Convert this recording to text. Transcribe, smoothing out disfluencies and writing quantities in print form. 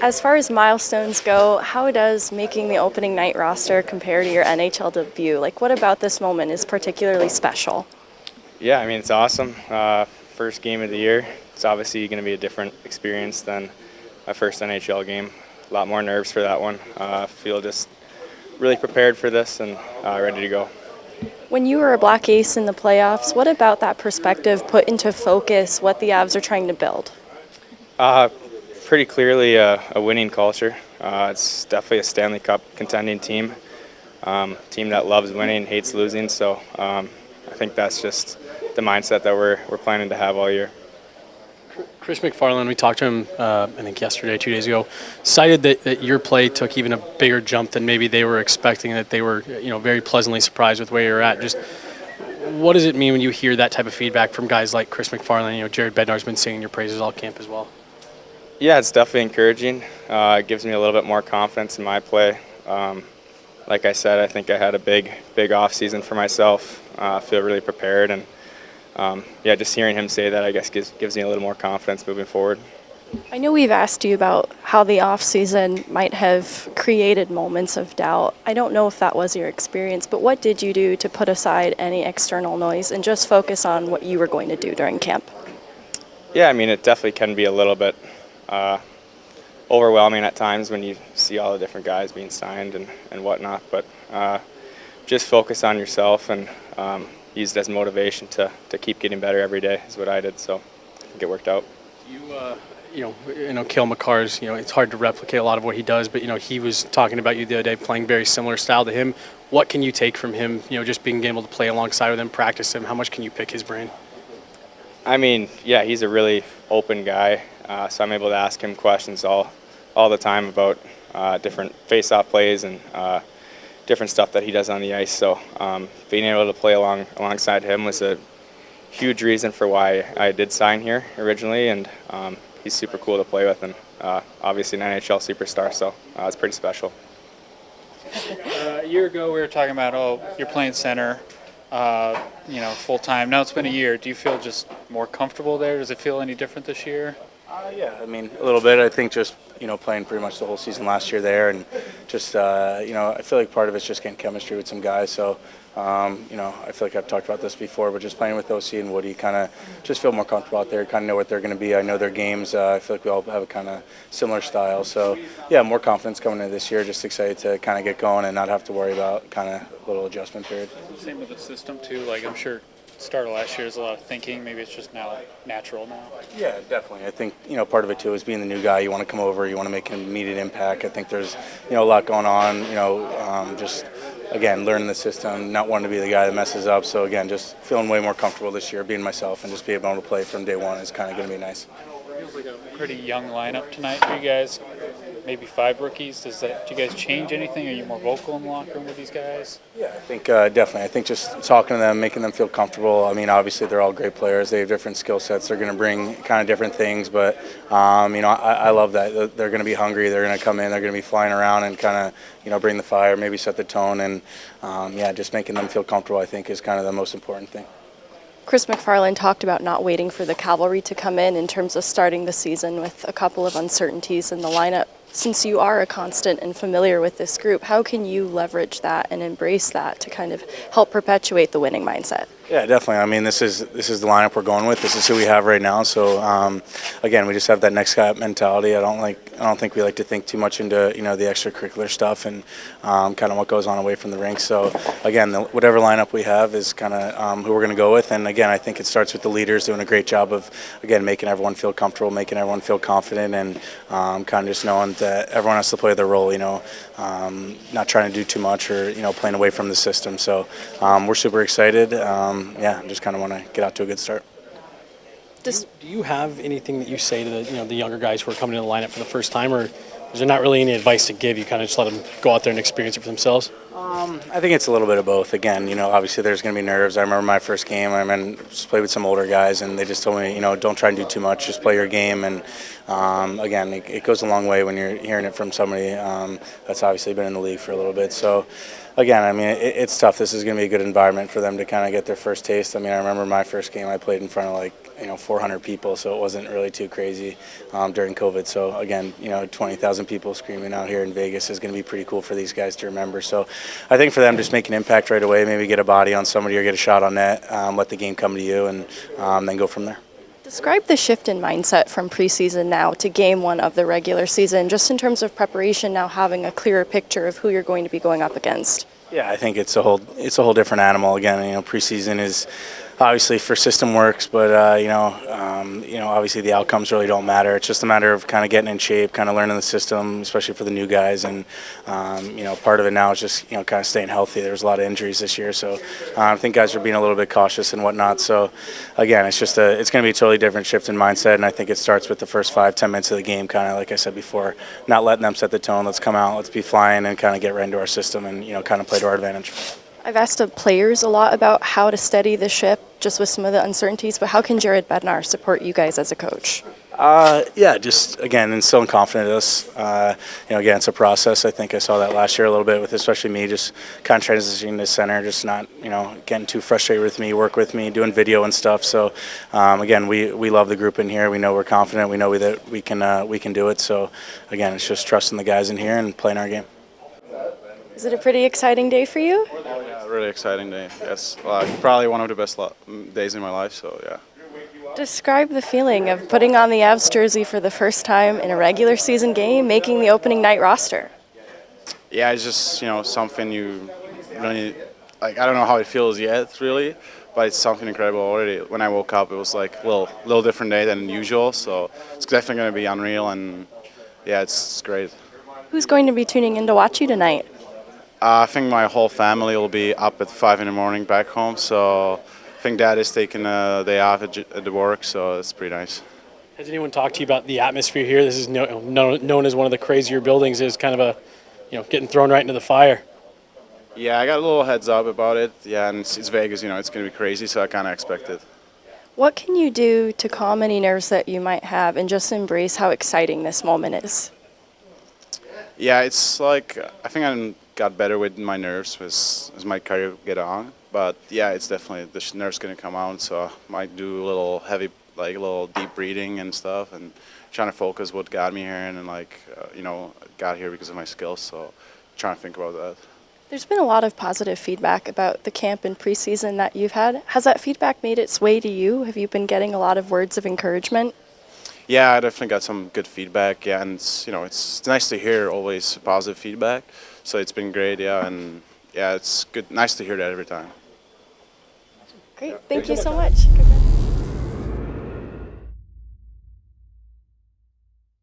As far as milestones go, how does making the opening night roster compare to your NHL debut? Like, what about this moment is particularly special? Yeah, I mean, it's awesome. First game of the year. It's obviously going to be a different experience than my first NHL game. A lot more nerves for that one. Feel just really prepared for this and ready to go. When you were a Black Ace in the playoffs, what about that perspective put into focus what the Avs are trying to build? Uh, Pretty clearly a winning culture. It's definitely a Stanley Cup contending team. Team that loves winning, hates losing. So I think that's just the mindset that we're planning to have all year. Chris McFarland, we talked to him, I think yesterday, 2 days ago, cited that your play took even a bigger jump than maybe they were expecting, that they were very pleasantly surprised with where you're at. Just what does it mean when you hear that type of feedback from guys like Chris McFarland? Jared Bednar's been singing your praises all camp as well. Yeah, it's definitely encouraging. It gives me a little bit more confidence in my play. Like I said, I think I had a big off season for myself. I feel really prepared, and just hearing him say that, I guess, gives me a little more confidence moving forward. I know we've asked you about how the off season might have created moments of doubt. I don't know if that was your experience, but what did you do to put aside any external noise and just focus on what you were going to do during camp? Yeah, I mean, it definitely can be a little bit overwhelming at times when you see all the different guys being signed and whatnot, but just focus on yourself and use it as motivation to keep getting better every day is what I did, so I think it worked out. Cale Makar's, it's hard to replicate a lot of what he does, but, he was talking about you the other day playing very similar style to him. What can you take from him, just being able to play alongside with him, practice him? How much can you pick his brain? I mean, yeah, he's a really open guy, so I'm able to ask him questions all the time about different face-off plays and different stuff that he does on the ice. So being able to play alongside him was a huge reason for why I did sign here originally, and he's super cool to play with, and obviously an NHL superstar, so it's pretty special. A year ago we were talking about, you're playing center, full-time. Now it's been a year. Do you feel just more comfortable there? Does it feel any different this year? Yeah, I mean, a little bit. I think just, playing pretty much the whole season last year there, and just, I feel like part of it's just getting chemistry with some guys. So, I feel like I've talked about this before, but just playing with OC and Woody, kind of just feel more comfortable out there, kind of know what they're going to be. I know their games. I feel like we all have a kind of similar style. So, yeah, more confidence coming into this year. Just excited to kind of get going and not have to worry about kind of a little adjustment period. Same with the system, too. Like, I'm sure start of last year is a lot of thinking. Maybe it's just now natural now. Yeah, definitely. I think, part of it too is being the new guy. You want to come over, you want to make an immediate impact. I think there's, a lot going on, just, again, learning the system, not wanting to be the guy that messes up. So, again, just feeling way more comfortable this year, being myself, and just being able to play from day one is kind of going to be nice. Feels like a pretty young lineup tonight for you guys. Maybe 5 rookies. Do you guys change anything? Are you more vocal in the locker room with these guys? Yeah, I think definitely. I think just talking to them, making them feel comfortable. I mean, obviously they're all great players. They have different skill sets. They're going to bring kind of different things, but I love that. They're going to be hungry. They're going to come in. They're going to be flying around and kind of bring the fire, maybe set the tone, and just making them feel comfortable, I think, is kind of the most important thing. Chris McFarland talked about not waiting for the cavalry to come in terms of starting the season with a couple of uncertainties in the lineup. Since you are a constant and familiar with this group, how can you leverage that and embrace that to kind of help perpetuate the winning mindset? Yeah, definitely. I mean, this is the lineup we're going with. This is who we have right now. So, again, we just have that next guy up mentality. I don't think we like to think too much into the extracurricular stuff and kind of what goes on away from the rink. So, again, whatever lineup we have is kind of who we're going to go with. And again, I think it starts with the leaders doing a great job of making everyone feel comfortable, making everyone feel confident, and kind of just knowing that everyone has to play their role. Not trying to do too much or playing away from the system. So, we're super excited. Just kind of want to get out to a good start. Do you have anything that you say to the younger guys who are coming to the lineup for the first time, or is there not really any advice to give? You kind of just let them go out there and experience it for themselves? I think it's a little bit of both. Again, obviously there's going to be nerves. I remember my first game. Just played with some older guys, and they just told me, don't try and do too much. Just play your game. And again, it goes a long way when you're hearing it from somebody that's obviously been in the league for a little bit. So, again, it's tough. This is going to be a good environment for them to kind of get their first taste. I remember my first game I played in front of 400 people, so it wasn't really too crazy during COVID. So again, 20,000 people screaming out here in Vegas is going to be pretty cool for these guys to remember. So I think for them, just make an impact right away, maybe get a body on somebody or get a shot on net, let the game come to you, and then go from there. Describe the shift in mindset from preseason now to game one of the regular season, just in terms of preparation, now having a clearer picture of who you're going to be going up against. Yeah, I think it's a whole different animal. Again, preseason is obviously for system works, but obviously the outcomes really don't matter. It's just a matter of kind of getting in shape, kind of learning the system, especially for the new guys. And part of it now is just kind of staying healthy. There was a lot of injuries this year, so I think guys are being a little bit cautious and whatnot. So again, it's going to be a totally different shift in mindset, and I think it starts with the first 5-10 minutes of the game, kind of like I said before, not letting them set the tone. Let's come out, let's be flying, and kind of get right into our system, and kind of play to our advantage. I've asked the players a lot about how to steady the ship, just with some of the uncertainties, but how can Jared Bednar support you guys as a coach? Just again, instilling confidence in us. Again, it's a process. I think I saw that last year a little bit with especially me, just kind of transitioning to center, just not getting too frustrated with me, work with me, doing video and stuff. So again, we love the group in here. We know we're confident. We know that we can do it. So again, it's just trusting the guys in here and playing our game. Is it a pretty exciting day for you? Yeah, really exciting day. Yes, probably one of the best days in my life. So yeah. Describe the feeling of putting on the Avs jersey for the first time in a regular season game, making the opening night roster. Yeah, it's just something you really like. I don't know how it feels yet, really, but it's something incredible already. When I woke up, it was like a little different day than usual. So it's definitely going to be unreal, and yeah, it's great. Who's going to be tuning in to watch you tonight? I think my whole family will be up at 5 in the morning back home, so I think Dad is taking a day off at the work, so it's pretty nice. Has anyone talked to you about the atmosphere here? This is known as one of the crazier buildings. Is kind of a, getting thrown right into the fire. Yeah, I got a little heads up about it. Yeah, and it's Vegas, it's going to be crazy, so I kind of expect it. What can you do to calm any nerves that you might have and just embrace how exciting this moment is? Yeah, it's like I think I got better with my nerves as my career get on. But yeah, it's definitely the nerves going to come out, so I might do a little heavy, like a little deep breathing and stuff, and trying to focus what got me here, and got here because of my skills. So trying to think about that. There's been a lot of positive feedback about the camp and preseason that you've had. Has that feedback made its way to you? Have you been getting a lot of words of encouragement? Yeah, I definitely got some good feedback. Yeah, and it's nice to hear always positive feedback. So it's been great. Yeah, and yeah, it's good, nice to hear that every time. Great, thank you so much.